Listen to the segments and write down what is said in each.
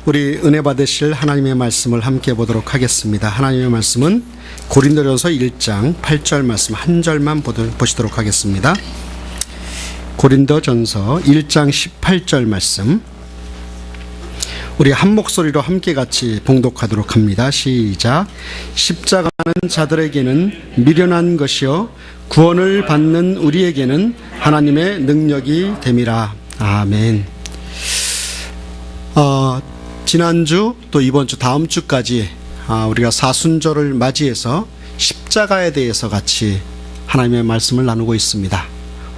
우리 은혜 받으실 하나님의 말씀을 함께 보도록 하겠습니다. 하나님의 말씀은 고린도전서 1장 8절 말씀 한 절만 보시도록 하겠습니다. 고린도전서 1장 18절 말씀 우리 한 목소리로 함께 같이 봉독하도록 합니다. 시작. 십자가는 자들에게는 미련한 것이요 구원을 받는 우리에게는 하나님의 능력이 됨이라. 아멘. 지난주 또 이번주 다음주까지 우리가 사순절을 맞이해서 십자가에 대해서 같이 하나님의 말씀을 나누고 있습니다.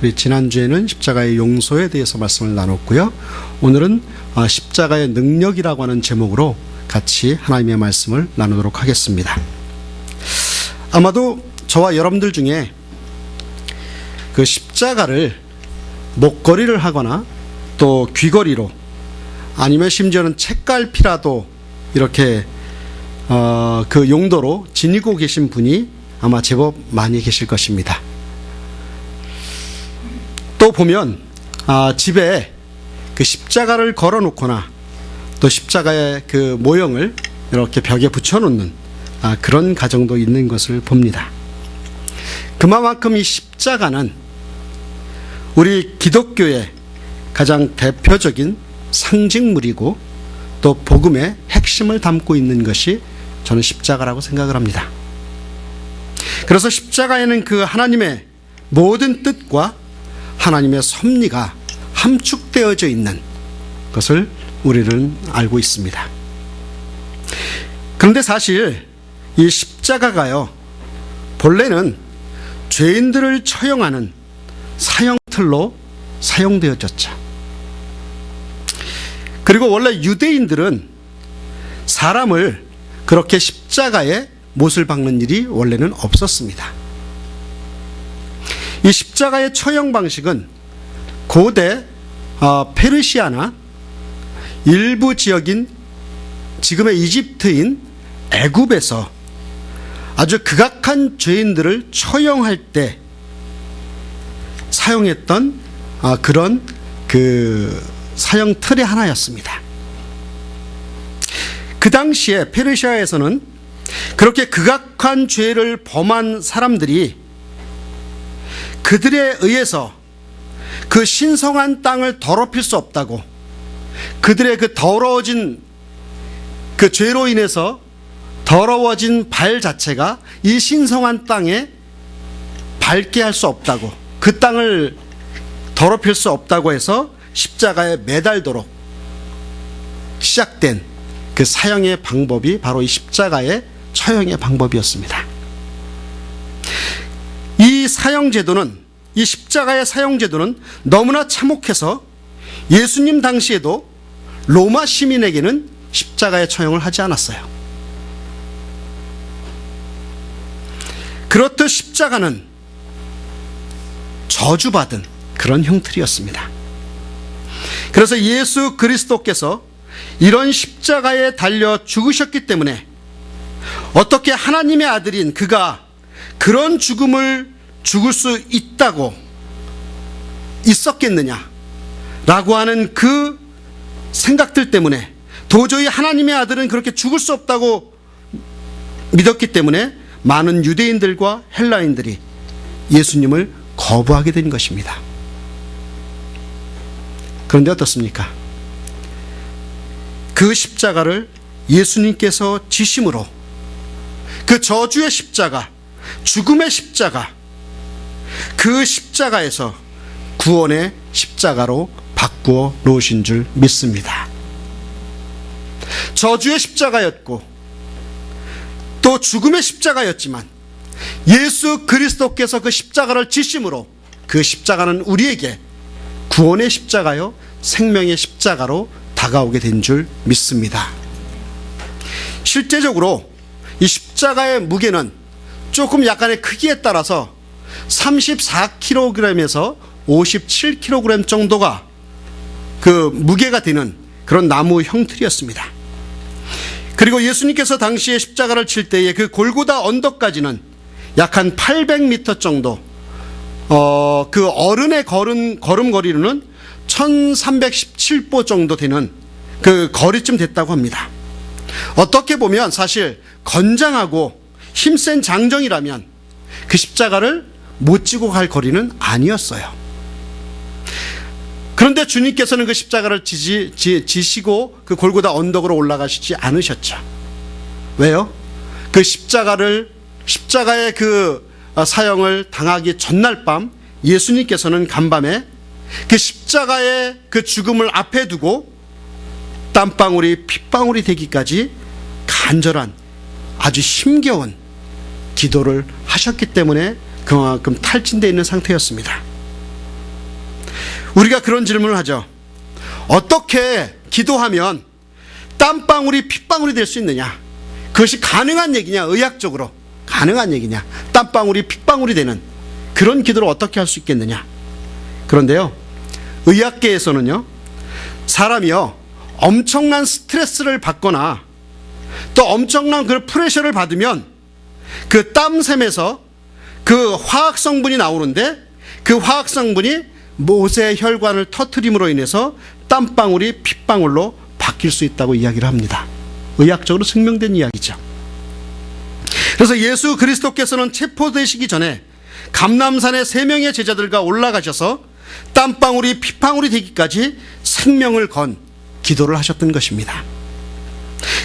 우리 지난주에는 십자가의 용서에 대해서 말씀을 나눴고요. 오늘은 십자가의 능력이라고 하는 제목으로 같이 하나님의 말씀을 나누도록 하겠습니다. 아마도 저와 여러분들 중에 그 십자가를 목걸이를 하거나 또 귀걸이로 아니면 심지어는 책갈피라도 이렇게 그 용도로 지니고 계신 분이 아마 제법 많이 계실 것입니다. 또 보면 집에 그 십자가를 걸어 놓거나 또 십자가의 그 모형을 이렇게 벽에 붙여 놓는 그런 가정도 있는 것을 봅니다. 그만큼 이 십자가는 우리 기독교의 가장 대표적인 상징물이고 또 복음의 핵심을 담고 있는 것이 저는 십자가라고 생각을 합니다. 그래서 십자가에는 그 하나님의 모든 뜻과 하나님의 섭리가 함축되어져 있는 것을 우리는 알고 있습니다. 그런데 사실 이 십자가가요, 본래는 죄인들을 처형하는 사형틀로 사용되어졌죠. 그리고 원래 유대인들은 사람을 그렇게 십자가에 못을 박는 일이 원래는 없었습니다. 이 십자가의 처형 방식은 고대 페르시아나 일부 지역인 지금의 이집트인 애굽에서 아주 극악한 죄인들을 처형할 때 사용했던 그런 사형 틀의 하나였습니다. 그 당시에 페르시아에서는 그렇게 극악한 죄를 범한 사람들이 그들에 의해서 그 신성한 땅을 더럽힐 수 없다고, 그들의 그 더러워진 그 죄로 인해서 더러워진 발 자체가 이 신성한 땅에 밟게 할 수 없다고, 그 땅을 더럽힐 수 없다고 해서 십자가에 매달도록 시작된 그 사형의 방법이 바로 이 십자가의 처형의 방법이었습니다. 이 사형제도는, 이 십자가의 사형제도는 너무나 참혹해서 예수님 당시에도 로마 시민에게는 십자가의 처형을 하지 않았어요. 그렇듯 십자가는 저주받은 그런 형틀이었습니다. 그래서 예수 그리스도께서 이런 십자가에 달려 죽으셨기 때문에 어떻게 하나님의 아들인 그가 그런 죽음을 죽을 수 있었겠느냐라고 하는 그 생각들 때문에, 도저히 하나님의 아들은 그렇게 죽을 수 없다고 믿었기 때문에 많은 유대인들과 헬라인들이 예수님을 거부하게 된 것입니다. 그런데 어떻습니까? 그 십자가를 예수님께서 지심으로, 그 저주의 십자가, 죽음의 십자가, 그 십자가에서 구원의 십자가로 바꾸어 놓으신 줄 믿습니다. 저주의 십자가였고 또 죽음의 십자가였지만 예수 그리스도께서 그 십자가를 지심으로 그 십자가는 우리에게 구원의 십자가요 생명의 십자가로 다가오게 된 줄 믿습니다. 실제적으로 이 십자가의 무게는 조금 약간의 크기에 따라서 34kg에서 57kg 정도가 그 무게가 되는 그런 나무 형틀이었습니다. 그리고 예수님께서 당시에 십자가를 칠 때에 그 골고다 언덕까지는 약 한 800m 정도, 그 어른의 걸음거리로는 1317보 정도 되는 그 거리쯤 됐다고 합니다. 어떻게 보면 사실 건장하고 힘센 장정이라면 그 십자가를 못 지고 갈 거리는 아니었어요. 그런데 주님께서는 그 십자가를 지시고 그 골고다 언덕으로 올라가시지 않으셨죠. 왜요? 그 십자가의 그 사형을 당하기 전날 밤 예수님께서는 간밤에 그 십자가의 그 죽음을 앞에 두고 땀방울이 핏방울이 되기까지 간절한 아주 힘겨운 기도를 하셨기 때문에 그만큼 탈진되어 있는 상태였습니다. 우리가 그런 질문을 하죠. 어떻게 기도하면 땀방울이 핏방울이 될 수 있느냐? 그것이 가능한 얘기냐? 의학적으로 가능한 얘기냐? 땀방울이 핏방울이 되는 그런 기도를 어떻게 할 수 있겠느냐? 그런데요, 의학계에서는요, 사람이요 엄청난 스트레스를 받거나 또 엄청난 그 프레셔를 받으면 그 땀샘에서 그 화학 성분이 나오는데 그 화학 성분이 못의 혈관을 터트림으로 인해서 땀방울이 핏방울로 바뀔 수 있다고 이야기를 합니다. 의학적으로 증명된 이야기죠. 그래서 예수 그리스도께서는 체포되시기 전에 감람산에 3명의 제자들과 올라가셔서 땀방울이 핏방울이 되기까지 생명을 건 기도를 하셨던 것입니다.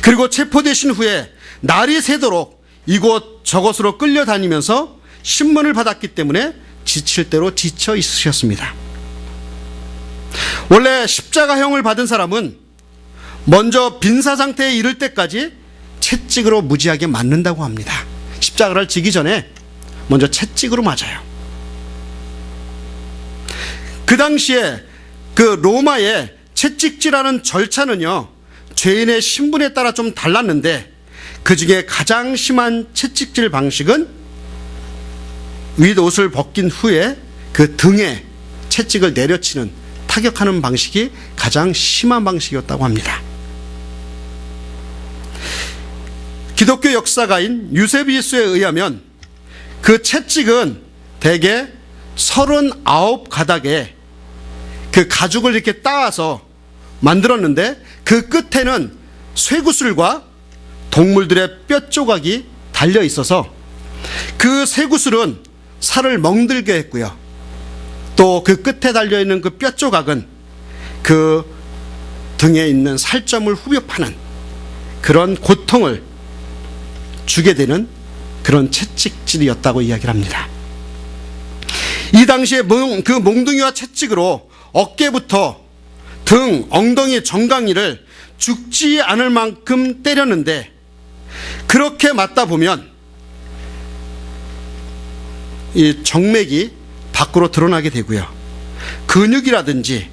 그리고 체포되신 후에 날이 새도록 이곳 저곳으로 끌려다니면서 신문을 받았기 때문에 지칠 대로 지쳐 있으셨습니다. 원래 십자가형을 받은 사람은 먼저 빈사 상태에 이를 때까지 채찍으로 무지하게 맞는다고 합니다. 십자가를 지기 전에 먼저 채찍으로 맞아요. 그 당시에 그 로마의 채찍질하는 절차는요, 죄인의 신분에 따라 좀 달랐는데 그 중에 가장 심한 채찍질 방식은 윗옷을 벗긴 후에 그 등에 채찍을 내려치는 타격하는 방식이 가장 심한 방식이었다고 합니다. 기독교 역사가인 유세비우스에 의하면 그 채찍은 대개 39가닥에 그 가죽을 이렇게 따서 만들었는데 그 끝에는 쇠구슬과 동물들의 뼈 조각이 달려 있어서 그 쇠구슬은 살을 멍들게 했고요. 또 그 끝에 달려있는 그 뼈 조각은 그 등에 있는 살점을 후벼파는 그런 고통을 주게 되는 그런 채찍질이었다고 이야기를 합니다. 이 당시에 그 몽둥이와 채찍으로 어깨부터 등, 엉덩이, 정강이를 죽지 않을 만큼 때렸는데 그렇게 맞다 보면 이 정맥이 밖으로 드러나게 되고요. 근육이라든지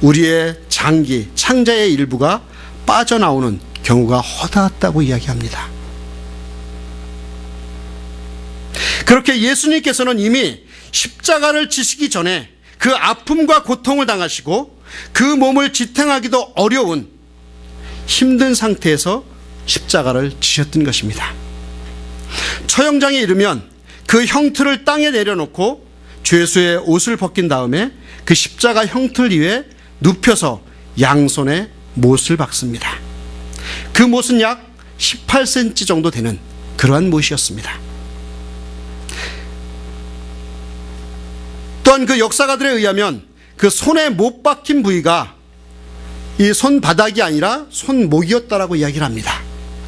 우리의 장기, 창자의 일부가 빠져나오는 경우가 허다했다고 이야기합니다. 그렇게 예수님께서는 이미 십자가를 지시기 전에 그 아픔과 고통을 당하시고 그 몸을 지탱하기도 어려운 힘든 상태에서 십자가를 지셨던 것입니다. 처형장에 이르면 그 형틀을 땅에 내려놓고 죄수의 옷을 벗긴 다음에 그 십자가 형틀 위에 눕혀서 양손에 못을 박습니다. 그 못은 약 18cm 정도 되는 그러한 못이었습니다. 또한 그 역사가들에 의하면 그 손에 못 박힌 부위가 이 손바닥이 아니라 손목이었다라고 이야기를 합니다.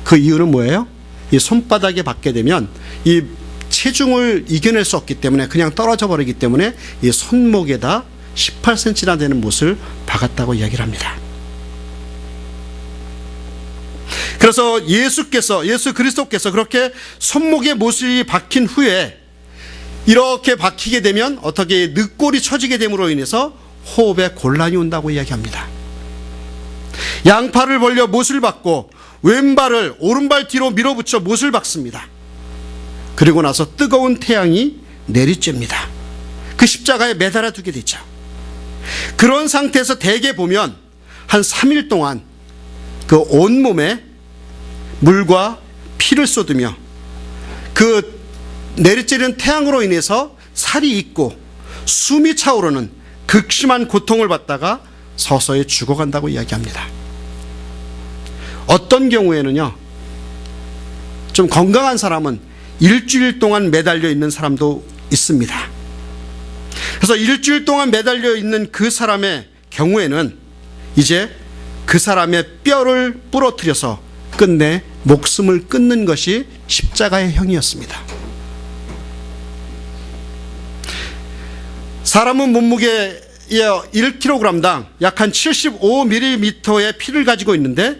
그 이유는 뭐예요? 이 손바닥에 박게 되면 이 체중을 이겨낼 수 없기 때문에 그냥 떨어져 버리기 때문에 이 손목에다 18cm나 되는 못을 박았다고 이야기를 합니다. 그래서 예수 그리스도께서 그렇게 손목에 못이 박힌 후에 이렇게 박히게 되면 어떻게 늑골이 처지게 됨으로 인해서 호흡에 곤란이 온다고 이야기합니다. 양팔을 벌려 못을 박고 왼발을 오른발 뒤로 밀어붙여 못을 박습니다. 그리고 나서 뜨거운 태양이 내리쬐입니다. 그 십자가에 매달아 두게 되죠. 그런 상태에서 대개 보면 한 3일 동안 그 온몸에 물과 피를 쏟으며 그 내리쬐는 태양으로 인해서 살이 익고 숨이 차오르는 극심한 고통을 받다가 서서히 죽어간다고 이야기합니다. 어떤 경우에는요, 좀 건강한 사람은 일주일 동안 매달려 있는 사람도 있습니다. 그래서 일주일 동안 매달려 있는 그 사람의 경우에는 이제 그 사람의 뼈를 부러뜨려서 끝내 목숨을 끊는 것이 십자가의 형이었습니다. 사람은 몸무게의 1kg당 약 한 75ml의 피를 가지고 있는데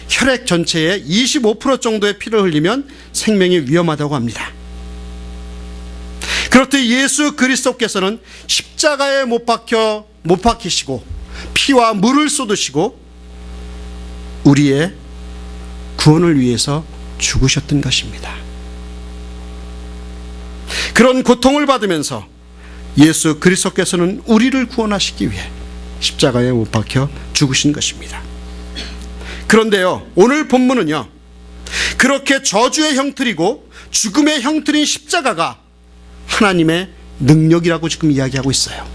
혈액 전체의 25% 정도의 피를 흘리면 생명이 위험하다고 합니다. 그렇듯 예수 그리스도께서는 십자가에 못 박히시고 피와 물을 쏟으시고 우리의 구원을 위해서 죽으셨던 것입니다. 그런 고통을 받으면서 예수 그리스도께서는 우리를 구원하시기 위해 십자가에 못 박혀 죽으신 것입니다. 그런데요, 오늘 본문은요, 그렇게 저주의 형틀이고 죽음의 형틀인 십자가가 하나님의 능력이라고 지금 이야기하고 있어요.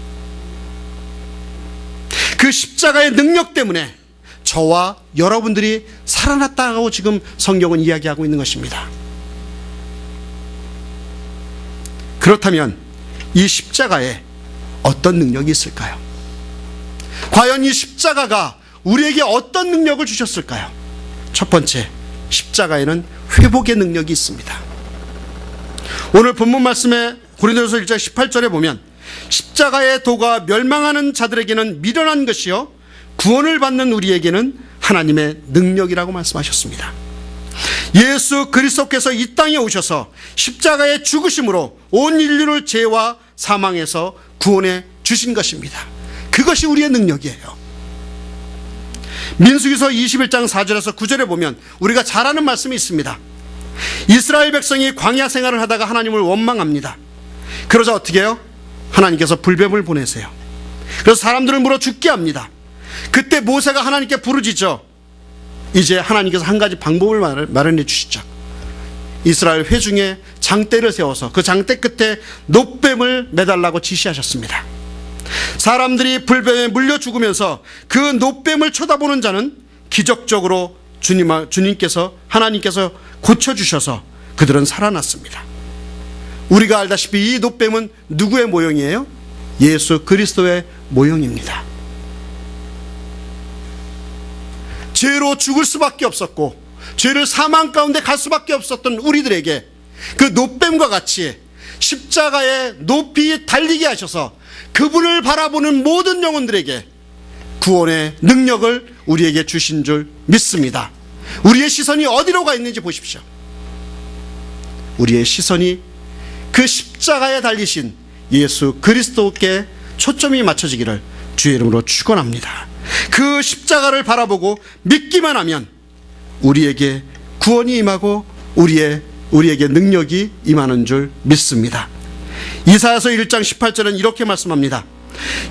그 십자가의 능력 때문에 저와 여러분들이 살아났다고 지금 성경은 이야기하고 있는 것입니다. 그렇다면 이 십자가에 어떤 능력이 있을까요? 과연 이 십자가가 우리에게 어떤 능력을 주셨을까요? 첫 번째, 십자가에는 회복의 능력이 있습니다. 오늘 본문 말씀에 고린도전서 1장 18절에 보면 십자가의 도가 멸망하는 자들에게는 미련한 것이요 구원을 받는 우리에게는 하나님의 능력이라고 말씀하셨습니다. 예수 그리스도께서 이 땅에 오셔서 십자가의 죽으심으로 온 인류를 죄와 사망에서 구원해 주신 것입니다. 그것이 우리의 능력이에요. 민수기서 21장 4절에서 9절에 보면 우리가 잘 아는 말씀이 있습니다. 이스라엘 백성이 광야 생활을 하다가 하나님을 원망합니다. 그러자 어떻게 해요? 하나님께서 불뱀을 보내세요. 그래서 사람들을 물어 죽게 합니다. 그때 모세가 하나님께 부르짖죠. 이제 하나님께서 한 가지 방법을 마련해 주시죠. 이스라엘 회중에 장대를 세워서 그 장대 끝에 놋뱀을 매달라고 지시하셨습니다. 사람들이 불뱀에 물려 죽으면서 그 놋뱀을 쳐다보는 자는 기적적으로 주님께서 하나님께서 고쳐주셔서 그들은 살아났습니다. 우리가 알다시피 이 놋뱀은 누구의 모형이에요? 예수 그리스도의 모형입니다. 죄로 죽을 수밖에 없었고 죄를 사망 가운데 갈 수밖에 없었던 우리들에게 그 놋뱀과 같이 십자가에 높이 달리게 하셔서 그분을 바라보는 모든 영혼들에게 구원의 능력을 우리에게 주신 줄 믿습니다. 우리의 시선이 어디로 가 있는지 보십시오. 우리의 시선이 그 십자가에 달리신 예수 그리스도께 초점이 맞춰지기를 주의 이름으로 축원합니다. 그 십자가를 바라보고 믿기만 하면 우리에게 구원이 임하고 우리에게 능력이 임하는 줄 믿습니다. 이사야서 1장 18절은 이렇게 말씀합니다.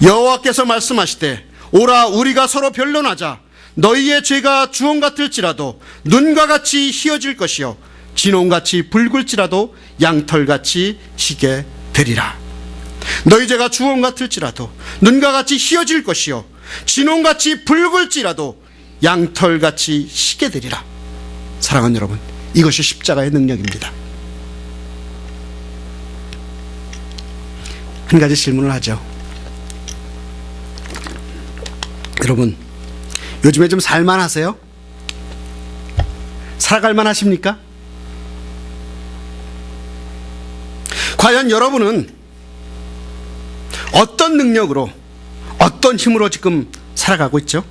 여호와께서 말씀하시되 오라 우리가 서로 변론하자. 너희의 죄가 주홍 같을지라도 눈과 같이 희어질 것이요 진홍같이 붉을지라도 양털같이 희게 되리라. 너희 죄가 주홍 같을지라도 눈과 같이 희어질 것이요 진홍같이 붉을지라도 양털같이 희게 되리라. 사랑하는 여러분, 이것이 십자가의 능력입니다. 한 가지 질문을 하죠. 여러분, 요즘에 좀 살만하세요? 살아갈만 하십니까? 과연 여러분은 어떤 능력으로, 어떤 힘으로 지금 살아가고 있죠?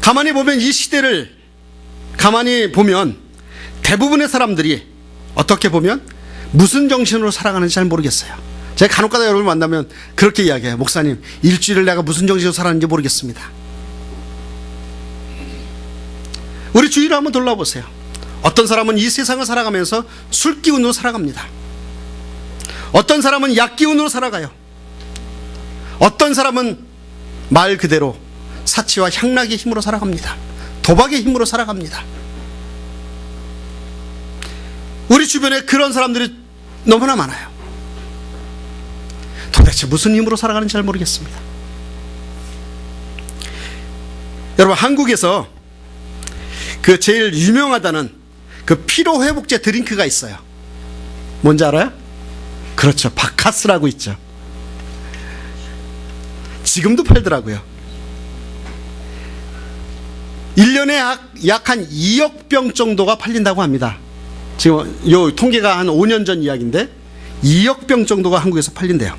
가만히 보면 이 시대를 가만히 보면 대부분의 사람들이 어떻게 보면 무슨 정신으로 살아가는지 잘 모르겠어요. 제가 간혹가다 여러분을 만나면 그렇게 이야기해요. 목사님, 일주일을 내가 무슨 정신으로 살았는지 모르겠습니다. 우리 주위를 한번 돌아보세요. 어떤 사람은 이 세상을 살아가면서 술 기운으로 살아갑니다. 어떤 사람은 약 기운으로 살아가요. 어떤 사람은 말 그대로 사치와 향락의 힘으로 살아갑니다. 도박의 힘으로 살아갑니다. 우리 주변에 그런 사람들이 너무나 많아요. 도대체 무슨 힘으로 살아가는지 잘 모르겠습니다. 여러분, 한국에서 그 제일 유명하다는 그 피로회복제 드링크가 있어요. 뭔지 알아요? 그렇죠. 바카스라고 있죠. 지금도 팔더라고요. 1년에 약 한 2억 병 정도가 팔린다고 합니다. 지금 요 통계가 한 5년 전 이야기인데 2억 병 정도가 한국에서 팔린대요.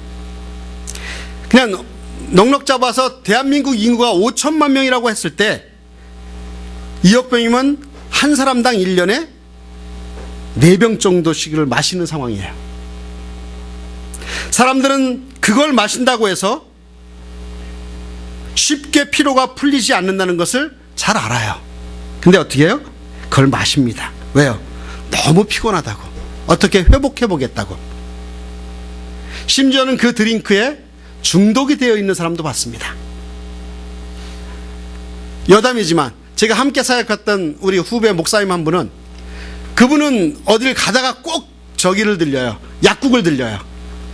그냥 넉넉 잡아서 대한민국 인구가 5천만 명이라고 했을 때 2억 병이면 한 사람당 1년에 4병 정도씩을 마시는 상황이에요. 사람들은 그걸 마신다고 해서 쉽게 피로가 풀리지 않는다는 것을 잘 알아요. 근데 어떻게 해요? 그걸 마십니다. 왜요? 너무 피곤하다고. 어떻게 회복해 보겠다고. 심지어는 그 드링크에 중독이 되어 있는 사람도 봤습니다. 여담이지만 제가 함께 사역했던 우리 후배 목사님 한 분은, 그분은 어딜 가다가 꼭 저기를 들려요. 약국을 들려요.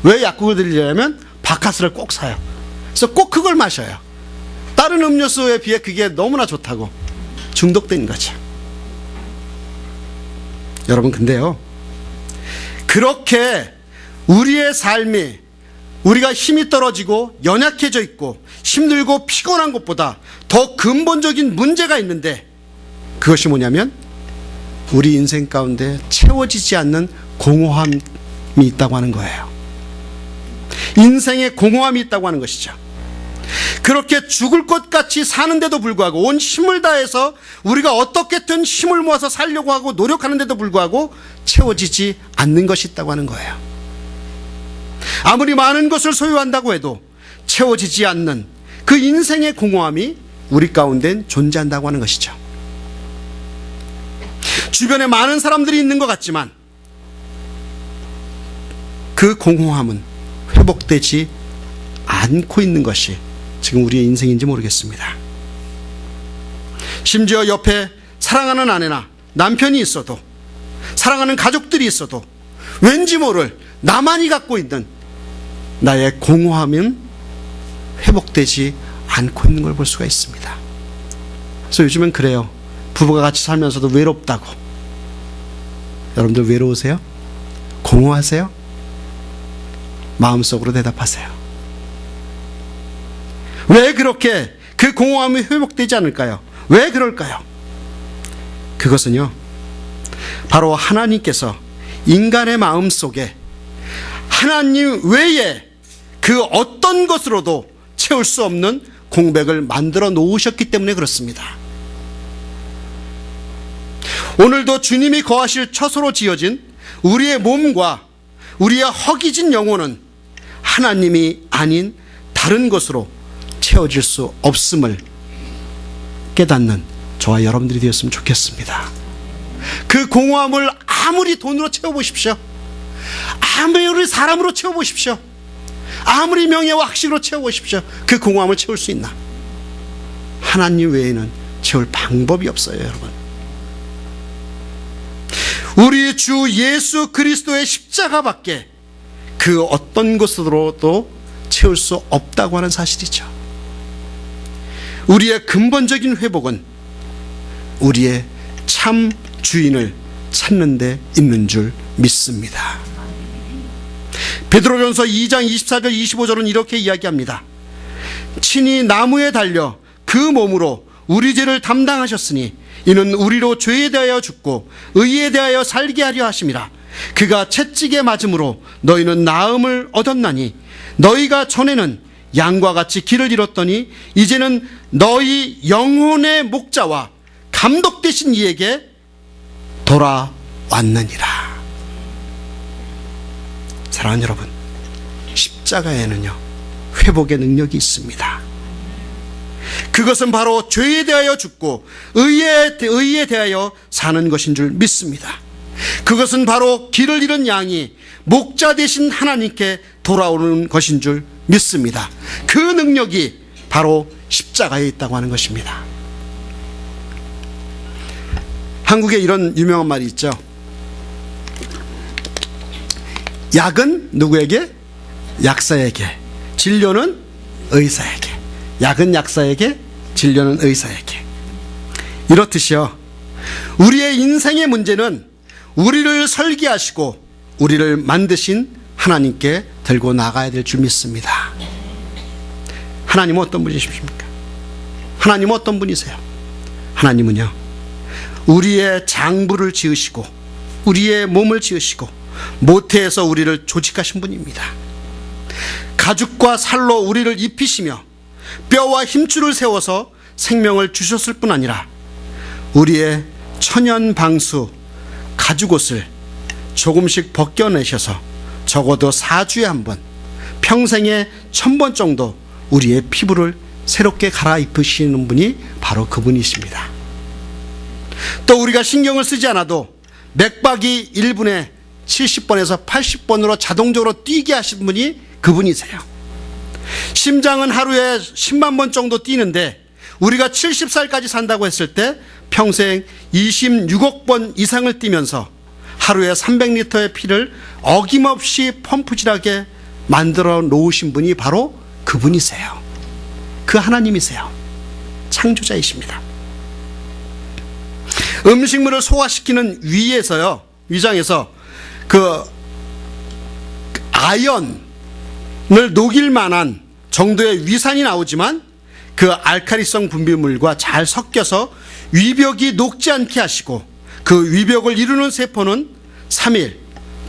왜 약국을 들려냐면 바카스를 꼭 사요. 그래서 꼭 그걸 마셔요. 다른 음료수에 비해 그게 너무나 좋다고. 중독된 거죠. 여러분, 근데요, 그렇게 우리의 삶이, 우리가 힘이 떨어지고 연약해져 있고 힘들고 피곤한 것보다 더 근본적인 문제가 있는데, 그것이 뭐냐면 우리 인생 가운데 채워지지 않는 공허함이 있다고 하는 거예요. 인생에 공허함이 있다고 하는 것이죠. 그렇게 죽을 것 같이 사는데도 불구하고, 온 힘을 다해서 우리가 어떻게든 힘을 모아서 살려고 하고 노력하는데도 불구하고 채워지지 않는 것이 있다고 하는 거예요. 아무리 많은 것을 소유한다고 해도 채워지지 않는 그 인생의 공허함이 우리 가운데 존재한다고 하는 것이죠. 주변에 많은 사람들이 있는 것 같지만 그 공허함은 회복되지 않고 있는 것이 지금 우리의 인생인지 모르겠습니다. 심지어 옆에 사랑하는 아내나 남편이 있어도, 사랑하는 가족들이 있어도 왠지 모를 나만이 갖고 있는 나의 공허함은 회복되지 않고 있는 걸 볼 수가 있습니다. 그래서 요즘은 그래요. 부부가 같이 살면서도 외롭다고. 여러분들 외로우세요? 공허하세요? 마음속으로 대답하세요. 왜 그렇게 그 공허함이 회복되지 않을까요? 왜 그럴까요? 그것은요, 바로 하나님께서 인간의 마음 속에 하나님 외에 그 어떤 것으로도 채울 수 없는 공백을 만들어 놓으셨기 때문에 그렇습니다. 오늘도 주님이 거하실 처소로 지어진 우리의 몸과 우리의 허기진 영혼은 하나님이 아닌 다른 것으로 채워질 수 없음을 깨닫는 저와 여러분들이 되었으면 좋겠습니다. 그 공허함을 아무리 돈으로 채워보십시오. 아무리 사람으로 채워보십시오. 아무리 명예와 학식으로 채워보십시오. 그 공허함을 채울 수 있나? 하나님 외에는 채울 방법이 없어요, 여러분. 우리 주 예수 그리스도의 십자가밖에 그 어떤 것으로도 채울 수 없다고 하는 사실이죠. 우리의 근본적인 회복은 우리의 참 주인을 찾는 데 있는 줄 믿습니다. 베드로전서 2장 24절 25절은 이렇게 이야기합니다. 친히 나무에 달려 그 몸으로 우리 죄를 담당하셨으니 이는 우리로 죄에 대하여 죽고 의에 대하여 살게 하려 하심이라. 그가 채찍에 맞음으로 너희는 나음을 얻었나니 너희가 전에는 양과 같이 길을 잃었더니 이제는 너희 영혼의 목자와 감독 되신 이에게 돌아왔느니라. 사랑하는 여러분, 십자가에는요 회복의 능력이 있습니다. 그것은 바로 죄에 대하여 죽고 의에 대하여 사는 것인 줄 믿습니다. 그것은 바로 길을 잃은 양이 목자 되신 하나님께 돌아오는 것인 줄 믿습니다. 그 능력이 바로 십자가에 있다고 하는 것입니다. 한국에 이런 유명한 말이 있죠. 약은 누구에게? 약사에게. 진료는 의사에게. 약은 약사에게, 진료는 의사에게. 이렇듯이요, 우리의 인생의 문제는 우리를 설계하시고 우리를 만드신 하나님께 들고 나가야 될 줄 믿습니다. 하나님은 어떤 분이십니까? 하나님은 어떤 분이세요? 하나님은요, 우리의 장부를 지으시고 우리의 몸을 지으시고 모태에서 우리를 조직하신 분입니다. 가죽과 살로 우리를 입히시며 뼈와 힘줄을 세워서 생명을 주셨을 뿐 아니라 우리의 천연 방수 가죽옷을 조금씩 벗겨내셔서 적어도 4주에 한 번, 평생에 1000번 정도 우리의 피부를 새롭게 갈아입히시는 분이 바로 그분이십니다. 또 우리가 신경을 쓰지 않아도 맥박이 1분에 70번에서 80번으로 자동적으로 뛰게 하신 분이 그분이세요. 심장은 하루에 10만 번 정도 뛰는데 우리가 70살까지 산다고 했을 때 평생 26억 번 이상을 뛰면서 하루에 300리터의 피를 어김없이 펌프질하게 만들어 놓으신 분이 바로 그분이세요. 그 하나님이세요. 창조자이십니다. 음식물을 소화시키는 위장에서 그 아연을 녹일 만한 정도의 위산이 나오지만 그 알칼리성 분비물과 잘 섞여서 위벽이 녹지 않게 하시고 그 위벽을 이루는 세포는 3일,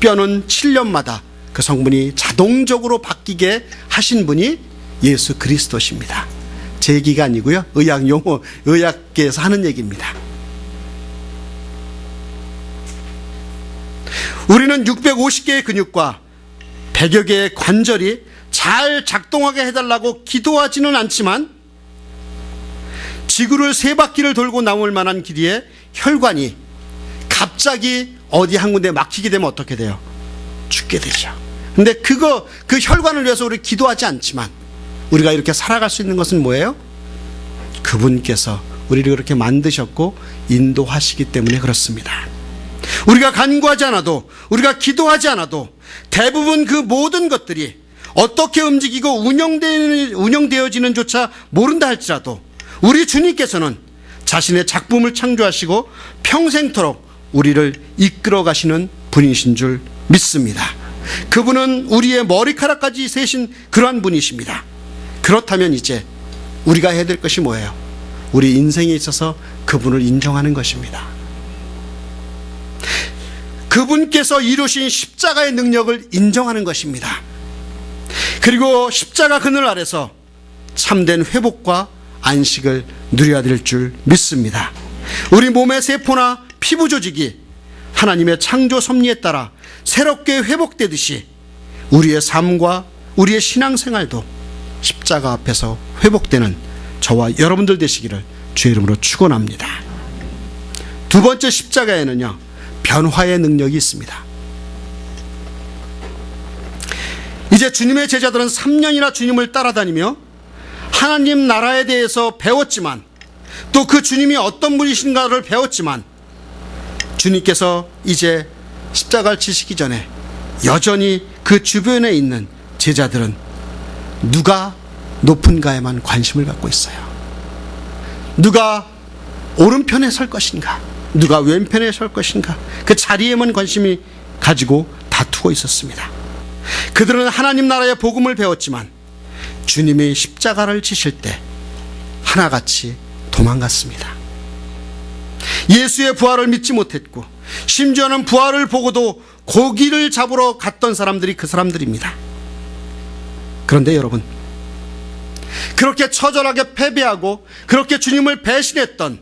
뼈는 7년마다 그 성분이 자동적으로 바뀌게 하신 분이 예수 그리스도십니다. 제 얘기가 아니고요, 의학 용어, 의학계에서 하는 얘기입니다. 우리는 650개의 근육과 100여 개의 관절이 잘 작동하게 해달라고 기도하지는 않지만 지구를 3바퀴를 돌고 나올 만한 길이의 혈관이 갑자기 어디 한 군데 막히게 되면 어떻게 돼요? 죽게 되죠. 근데 그 혈관을 위해서 우리 기도하지 않지만 우리가 이렇게 살아갈 수 있는 것은 뭐예요? 그분께서 우리를 그렇게 만드셨고 인도하시기 때문에 그렇습니다. 우리가 간구하지 않아도, 우리가 기도하지 않아도 대부분 그 모든 것들이 어떻게 움직이고 운영되어지는 조차 모른다 할지라도 우리 주님께서는 자신의 작품을 창조하시고 평생토록 우리를 이끌어 가시는 분이신 줄 믿습니다. 그분은 우리의 머리카락까지 세신 그러한 분이십니다. 그렇다면 이제 우리가 해야 될 것이 뭐예요? 우리 인생에 있어서 그분을 인정하는 것입니다. 그분께서 이루신 십자가의 능력을 인정하는 것입니다. 그리고 십자가 그늘 아래서 참된 회복과 안식을 누려야 될 줄 믿습니다. 우리 몸의 세포나 피부 조직이 하나님의 창조 섭리에 따라 새롭게 회복되듯이 우리의 삶과 우리의 신앙생활도 십자가 앞에서 회복되는 저와 여러분들 되시기를 주의 이름으로 축원합니다. 두 번째, 십자가에는요, 변화의 능력이 있습니다. 이제 주님의 제자들은 3년이나 주님을 따라다니며 하나님 나라에 대해서 배웠지만 또 그 주님이 어떤 분이신가를 배웠지만 주님께서 이제 십자가를 지시기 전에 여전히 그 주변에 있는 제자들은 누가 높은가에만 관심을 갖고 있어요. 누가 오른편에 설 것인가, 누가 왼편에 설 것인가, 그 자리에만 관심이 가지고 다투고 있었습니다. 그들은 하나님 나라의 복음을 배웠지만 주님이 십자가를 지실 때 하나같이 도망갔습니다. 예수의 부활을 믿지 못했고 심지어는 부활을 보고도 고기를 잡으러 갔던 사람들이 그 사람들입니다. 그런데 여러분, 그렇게 처절하게 패배하고 그렇게 주님을 배신했던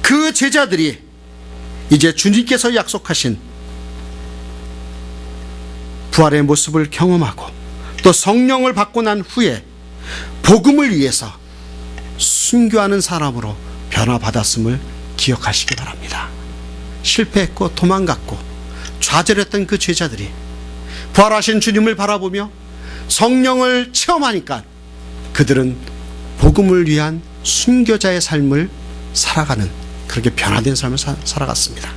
그 제자들이 이제 주님께서 약속하신 부활의 모습을 경험하고 또 성령을 받고 난 후에 복음을 위해서 순교하는 사람으로 변화받았음을 기억하시기 바랍니다. 실패했고 도망갔고 좌절했던 그 제자들이 부활하신 주님을 바라보며 성령을 체험하니까 그들은 복음을 위한 순교자의 삶을 살아가는, 그렇게 변화된 삶을 살아갔습니다.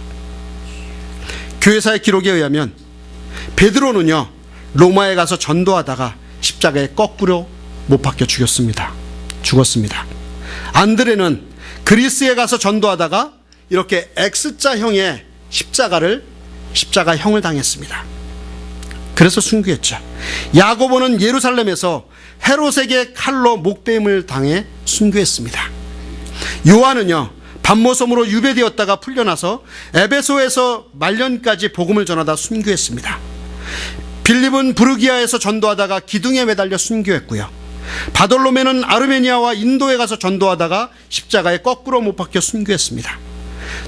교회사의 기록에 의하면 베드로는요, 로마에 가서 전도하다가 십자가에 거꾸로 못 박혀 죽었습니다. 안드레는 그리스에 가서 전도하다가 이렇게 X자형의 십자가형을 당했습니다. 그래서 순교했죠. 야고보는 예루살렘에서 헤롯에게 칼로 목베임을 당해 순교했습니다. 요한은요, 밤모섬으로 유배되었다가 풀려나서 에베소에서 말년까지 복음을 전하다 순교했습니다. 빌립은 부르기아에서 전도하다가 기둥에 매달려 순교했고요. 바돌로메는 아르메니아와 인도에 가서 전도하다가 십자가에 거꾸로 못 박혀 순교했습니다.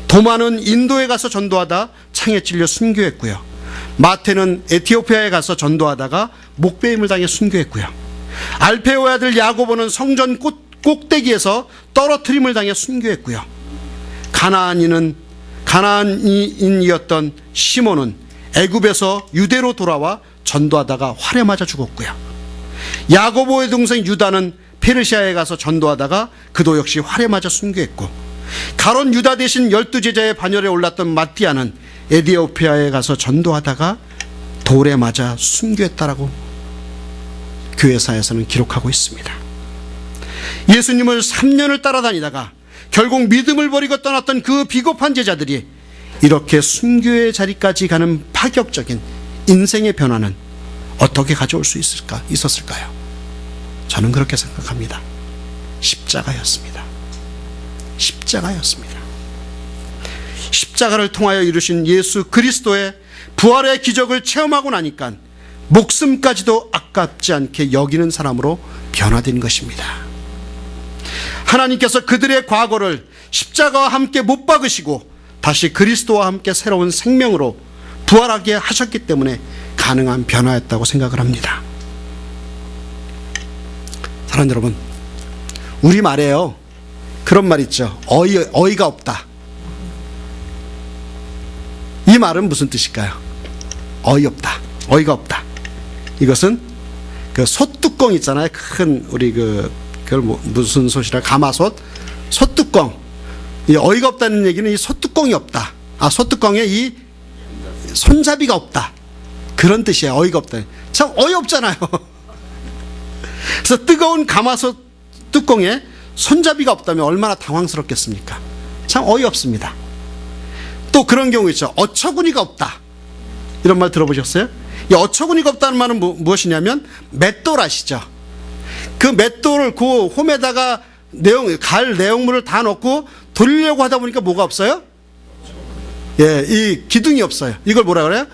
도마는 인도에 가서 전도하다 창에 찔려 순교했고요. 마태는 에티오피아에 가서 전도하다가 목베임을 당해 순교했고요. 알페오의 아들 야고보는 성전 꼭대기에서 떨어뜨림을 당해 순교했고요. 가나안인이었던 시몬은 애굽에서 유대로 돌아와 전도하다가 활에 맞아 죽었고요. 야고보의 동생 유다는 페르시아에 가서 전도하다가 그도 역시 활에 맞아 순교했고, 가론 유다 대신 12제자의 반열에 올랐던 마띠아는 에티오피아에 가서 전도하다가 돌에 맞아 순교했다라고 교회사에서는 기록하고 있습니다. 예수님을 3년을 따라다니다가 결국 믿음을 버리고 떠났던 그 비겁한 제자들이 이렇게 순교의 자리까지 가는 파격적인 인생의 변화는 어떻게 가져올 수 있었을까요? 저는 그렇게 생각합니다. 십자가였습니다. 십자가였습니다. 십자가를 통하여 이루신 예수 그리스도의 부활의 기적을 체험하고 나니까 목숨까지도 아깝지 않게 여기는 사람으로 변화된 것입니다. 하나님께서 그들의 과거를 십자가와 함께 못 박으시고 다시 그리스도와 함께 새로운 생명으로 부활하게 하셨기 때문에 가능한 변화였다고 생각을 합니다. 사랑하는 여러분, 우리말에요, 그런 말 있죠. 어이가 없다. 이 말은 무슨 뜻일까요? 어이없다, 어이가 없다. 이것은 그 솥뚜껑 있잖아요. 큰 우리 그걸 무슨 솥이라, 가마솥, 솥뚜껑. 이 어이가 없다는 얘기는 이 솥뚜껑이 없다. 솥뚜껑에 이 손잡이가 없다. 그런 뜻이에요. 어이가 없다. 참 어이없잖아요. 그래서 뜨거운 가마솥 뚜껑에 손잡이가 없다면 얼마나 당황스럽겠습니까? 참 어이없습니다. 또 그런 경우 있죠. 어처구니가 없다. 이런 말 들어보셨어요? 이 어처구니가 없다는 말은 무엇이냐면 맷돌 아시죠? 그 맷돌을 그 홈에다가 갈 내용물을 다 넣고 돌리려고 하다 보니까 뭐가 없어요? 예, 이 기둥이 없어요. 이걸 뭐라 그래요?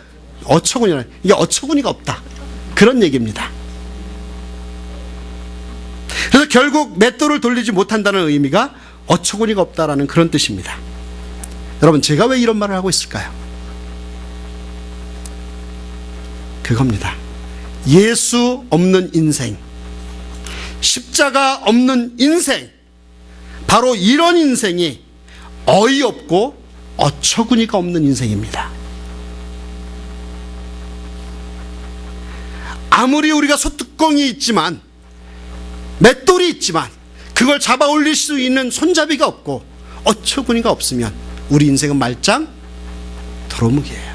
어처구니라. 이게 어처구니가 없다. 그런 얘기입니다. 그래서 결국 맷돌을 돌리지 못한다는 의미가 어처구니가 없다라는 그런 뜻입니다. 여러분, 제가 왜 이런 말을 하고 있을까요? 그겁니다. 예수 없는 인생, 십자가 없는 인생, 바로 이런 인생이 어이없고 어처구니가 없는 인생입니다. 아무리 우리가 솥뚜껑이 있지만, 맷돌이 있지만 그걸 잡아 올릴 수 있는 손잡이가 없고 어처구니가 없으면 우리 인생은 말짱 도루묵이에요.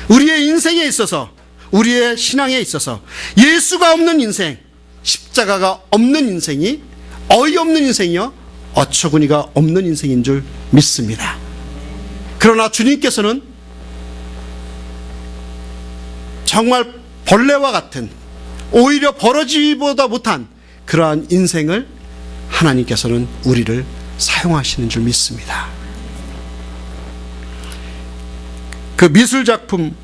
우리의 인생에 있어서, 우리의 신앙에 있어서 예수가 없는 인생, 십자가가 없는 인생이 어이없는 인생이요, 어처구니가 없는 인생인 줄 믿습니다. 그러나 주님께서는 정말 벌레와 같은, 오히려 버러지보다 못한 그러한 인생을 하나님께서는 우리를 사용하시는 줄 믿습니다. 그 미술작품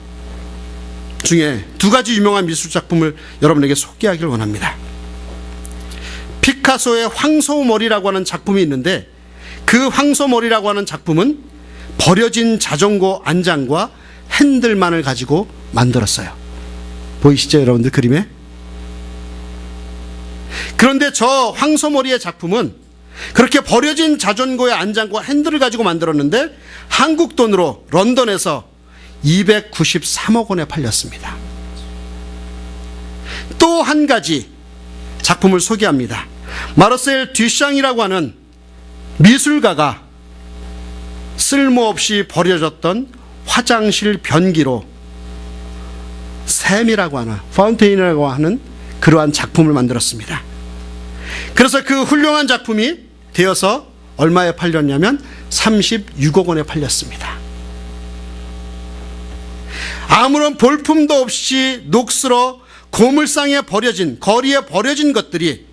중에 두 가지 유명한 미술작품을 여러분에게 소개하기를 원합니다. 피카소의 황소머리라고 하는 작품이 있는데, 그 황소머리라고 하는 작품은 버려진 자전거 안장과 핸들만을 가지고 만들었어요. 보이시죠, 여러분들 그림에? 그런데 저 황소머리의 작품은 그렇게 버려진 자전거의 안장과 핸들을 가지고 만들었는데 한국 돈으로 런던에서 293억 원에 팔렸습니다. 또 한 가지 작품을 소개합니다. 마르셀 듀샹이라고 하는 미술가가 쓸모없이 버려졌던 화장실 변기로 샘이라고 하는, 파운테인이라고 하는 그러한 작품을 만들었습니다. 그래서 그 훌륭한 작품이 되어서 얼마에 팔렸냐면 36억 원에 팔렸습니다. 아무런 볼품도 없이 녹슬어 고물상에 버려진, 거리에 버려진 것들이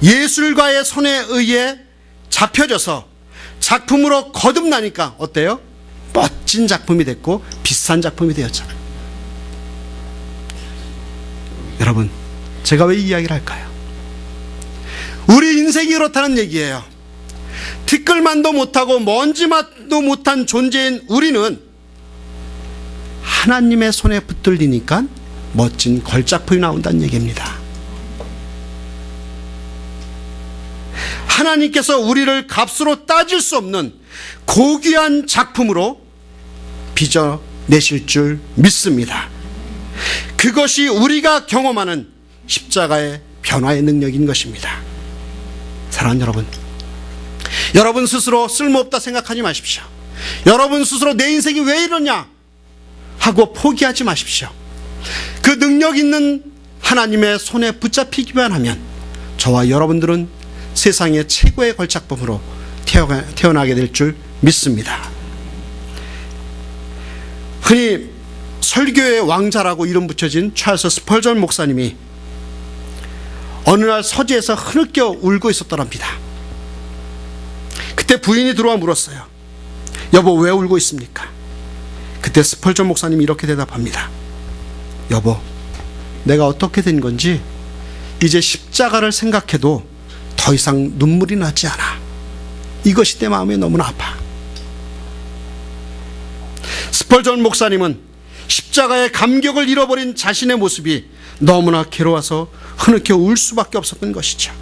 예술가의 손에 의해 잡혀져서 작품으로 거듭나니까 어때요? 멋진 작품이 됐고 비싼 작품이 되었잖아요. 여러분, 제가 왜 이 이야기를 할까요? 우리 인생이 그렇다는 얘기예요. 티끌만도 못하고 먼지맛도 못한 존재인 우리는 하나님의 손에 붙들리니까 멋진 걸작품이 나온다는 얘기입니다. 하나님께서 우리를 값으로 따질 수 없는 고귀한 작품으로 빚어내실 줄 믿습니다. 그것이 우리가 경험하는 십자가의 변화의 능력인 것입니다. 사랑하는 여러분, 여러분 스스로 쓸모없다 생각하지 마십시오. 여러분 스스로 내 인생이 왜 이러냐 하고 포기하지 마십시오. 그 능력 있는 하나님의 손에 붙잡히기만 하면 저와 여러분들은 세상의 최고의 걸작품으로 태어나게 될 줄 믿습니다. 흔히 설교의 왕자라고 이름 붙여진 찰스 스펄전 목사님이 어느 날 서재에서 흐느껴 울고 있었더랍니다. 그때 부인이 들어와 물었어요. 여보, 왜 울고 있습니까? 그때 스펄전 목사님이 이렇게 대답합니다. 여보, 내가 어떻게 된 건지 이제 십자가를 생각해도 더 이상 눈물이 나지 않아. 이것이 내 마음에 너무나 아파. 스펄전 목사님은 십자가의 감격을 잃어버린 자신의 모습이 너무나 괴로워서 흐느껴 울 수밖에 없었던 것이죠.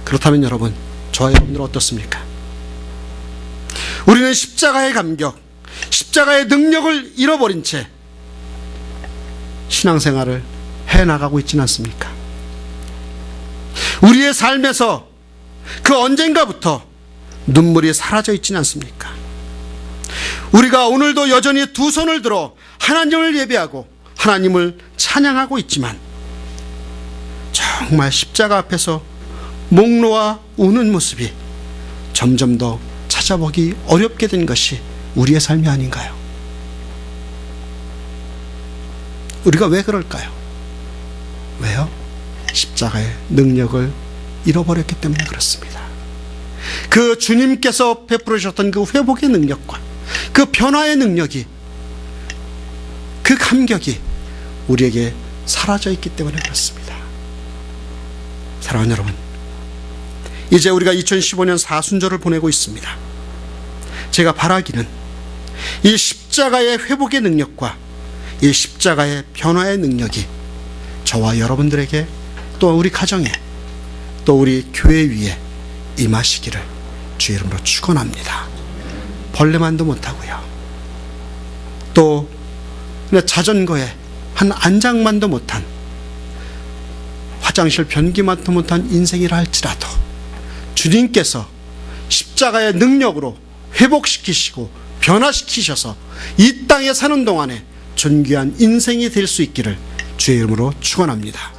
그렇다면 여러분, 저와 여러분들은 어떻습니까? 우리는 십자가의 감격, 십자가의 능력을 잃어버린 채 신앙생활을 해나가고 있지는 않습니까? 우리의 삶에서 그 언젠가부터 눈물이 사라져 있지는 않습니까? 우리가 오늘도 여전히 두 손을 들어 하나님을 예배하고 하나님을 찬양하고 있지만 정말 십자가 앞에서 목 놓아 우는 모습이 점점 더 찾아보기 어렵게 된 것이 우리의 삶이 아닌가요? 우리가 왜 그럴까요? 왜요? 십자가의 능력을 잃어버렸기 때문에 그렇습니다. 그 주님께서 베풀어 주셨던 그 회복의 능력과 그 변화의 능력이, 그 감격이 우리에게 사라져 있기 때문에 그렇습니다. 사랑하는 여러분, 이제 우리가 2015년 사순절을 보내고 있습니다. 제가 바라기는 이 십자가의 회복의 능력과 이 십자가의 변화의 능력이 저와 여러분들에게, 또 우리 가정에, 또 우리 교회 위에 임하시기를 주의 이름으로 축원합니다. 벌레만도 못하고요, 또 자전거에 한 안장만도 못한, 화장실 변기만도 못한 인생이라 할지라도 주님께서 십자가의 능력으로 회복시키시고 변화시키셔서 이 땅에 사는 동안에 존귀한 인생이 될 수 있기를 주의 이름으로 축원합니다.